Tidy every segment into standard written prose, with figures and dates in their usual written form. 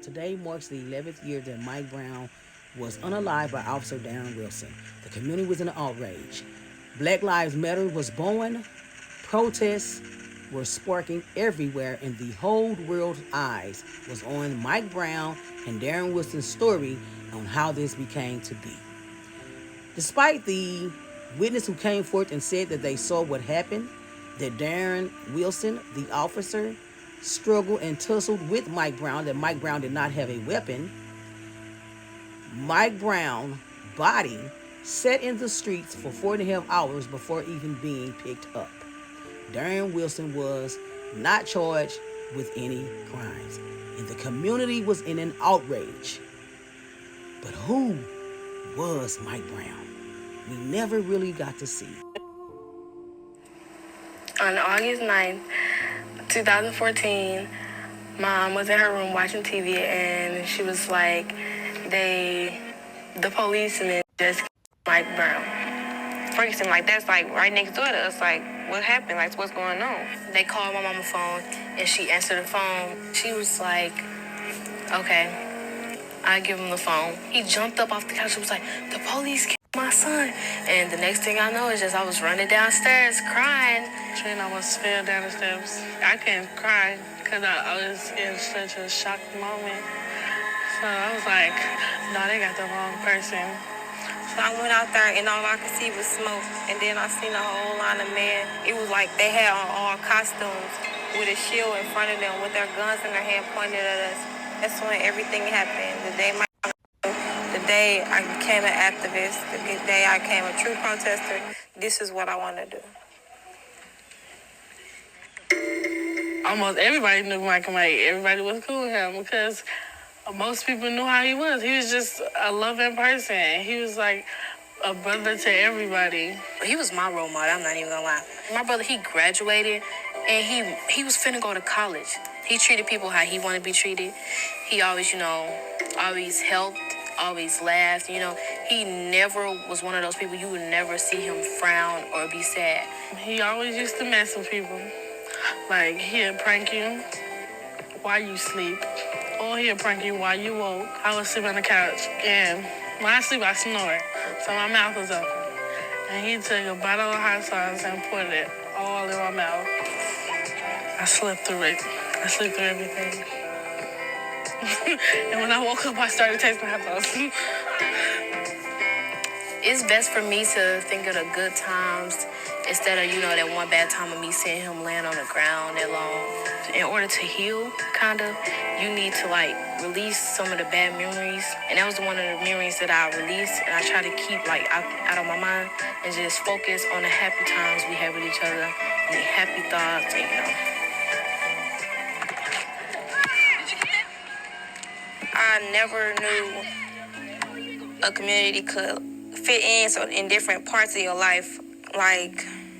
Today marks the 11th year that Mike Brown was unalived by Officer Daren Wilson. The community was in outrage. Black Lives Matter was born. Protests were sparking everywhere, and the whole world's eyes was on Mike Brown and Daren Wilson's story on how this became to be. Despite the witness who came forth and said that they saw what happened, that Daren Wilson, the officer, struggled and tussled with Mike Brown, that Mike Brown did not have a weapon, Mike Brown's body sat in the streets for 4.5 hours before even being picked up. Daren Wilson was not charged with any crimes, and the community was in an outrage. But who was Mike Brown? We never really got to see. On August 9th, 2014, Mom was in her room watching TV, and she was like, the policeman just killed Mike Brown. Ferguson, like, that's like right next door to us. Like, what happened? Like, what's going on? They called my mama's phone, and she answered the phone. She was like, okay, I give him the phone. He jumped up off the couch and was like, the police killed my son. And the next thing I know is just I was running downstairs crying. Trina almost fell down the steps. I couldn't cry because I was in such a shocked moment. So I was like, no, they got the wrong person. So I went out there and all I could see was smoke. And then I seen a whole line of men. It was like they had on all costumes with a shield in front of them with their guns in their hand pointed at us. That's when everything happened. The day I became an activist, the day I became a true protester, this is what I want to do. Almost everybody knew Michael Mike. Everybody was cool with him because most people knew how he was. He was just a loving person. He was like a brother to everybody. He was my role model, I'm not even gonna lie. My brother, he graduated and he was finna go to college. He treated people how he wanted to be treated. He always, always helped, always laughed. He never was one of those people you would never see him frown or be sad. He always used to mess with people. Like, he'd prank you while you sleep, or he'd prank you while you woke. I would sleep on the couch, and when I sleep, I snore, so my mouth was open. And he took a bottle of hot sauce and put it all in my mouth. I slept through it. I slept through everything. And when I woke up, I started tasting hot sauce. It's best for me to think of the good times instead of, that one bad time of me seeing him laying on the ground that long. In order to heal, you need to, release some of the bad memories. And that was one of the memories that I released. And I try to keep, out of my mind and just focus on the happy times we had with each other and the happy thoughts, I never knew a community could fit in so in different parts of your life.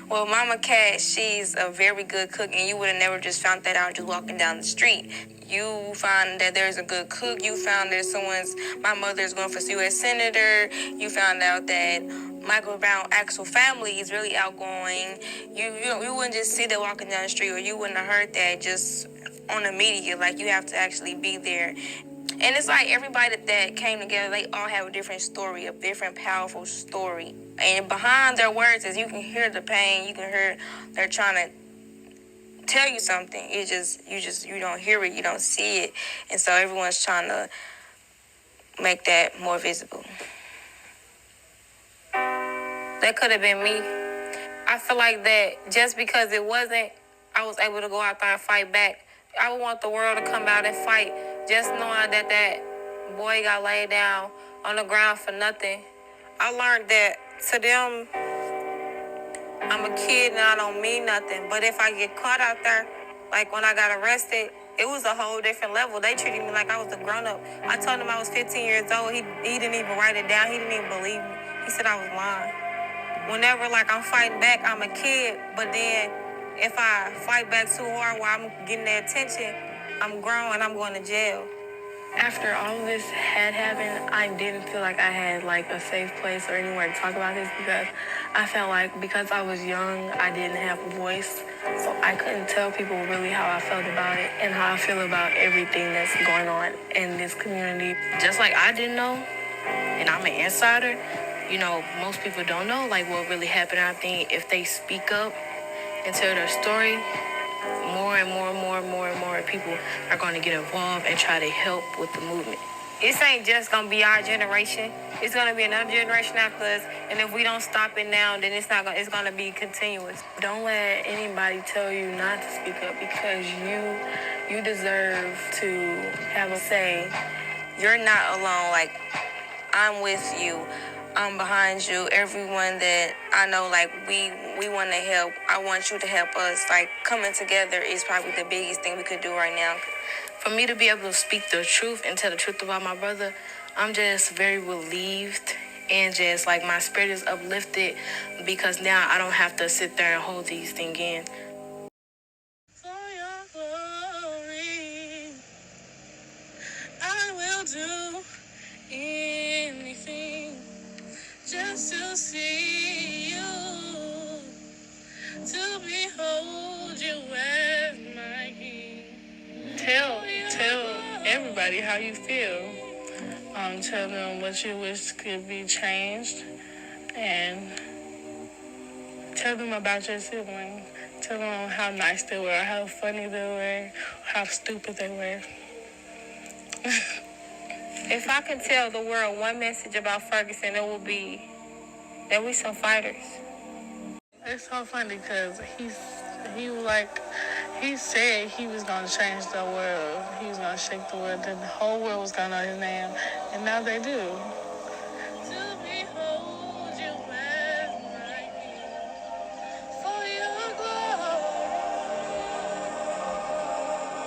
Mama Cat, she's a very good cook, and you would have never just found that out just walking down the street. You found that there's a good cook. You found that my mother's going for U.S. Senator. You found out that Michael Brown's actual family is really outgoing. You wouldn't just see that walking down the street, or you wouldn't have heard that just on the media. You have to actually be there. And it's like everybody that came together, they all have a different story, a different powerful story. And behind their words is you can hear the pain, you can hear they're trying to tell you something. You don't hear it, you don't see it. And so everyone's trying to make that more visible. That could have been me. I feel like that just because it wasn't, I was able to go out there and fight back. I would want the world to come out and fight. Just knowing that boy got laid down on the ground for nothing. I learned that to them, I'm a kid and I don't mean nothing. But if I get caught out there, like when I got arrested, it was a whole different level. They treated me like I was a grown-up. I told him I was 15 years old. He didn't even write it down. He didn't even believe me. He said I was lying. Whenever, I'm fighting back, I'm a kid. But then if I fight back too hard while I'm getting their attention, I'm grown and I'm going to jail. After all of this had happened, I didn't feel like I had like a safe place or anywhere to talk about this because I felt like because I was young, I didn't have a voice. So I couldn't tell people really how I felt about it and how I feel about everything that's going on in this community. Just like I didn't know, and I'm an insider, you know, most people don't know like what really happened. I think if they speak up and tell their story, more and more and more and more and more people are going to get involved and try to help with the movement. This ain't just going to be our generation. It's going to be another generation after us. And if we don't stop it now, then it's going to be continuous. Don't let anybody tell you not to speak up because you deserve to have a say. You're not alone. Like, I'm with you. I'm behind you. Everyone that I know, like, we want to help. I want you to help us. Like, coming together is probably the biggest thing we could do right now. For me to be able to speak the truth and tell the truth about my brother, I'm just very relieved and just, like, my spirit is uplifted because now I don't have to sit there and hold these things in. For your glory, I will do anything just to see you, to behold you as my king. Tell everybody how you feel. Tell them what you wish could be changed, and tell them about your siblings. Tell them how nice they were, how funny they were, how stupid they were. If I can tell the world one message about Ferguson, it will be that we some fighters. It's so funny because he said he was gonna change the world. He was gonna shake the world. The whole world was gonna know his name, and now they do.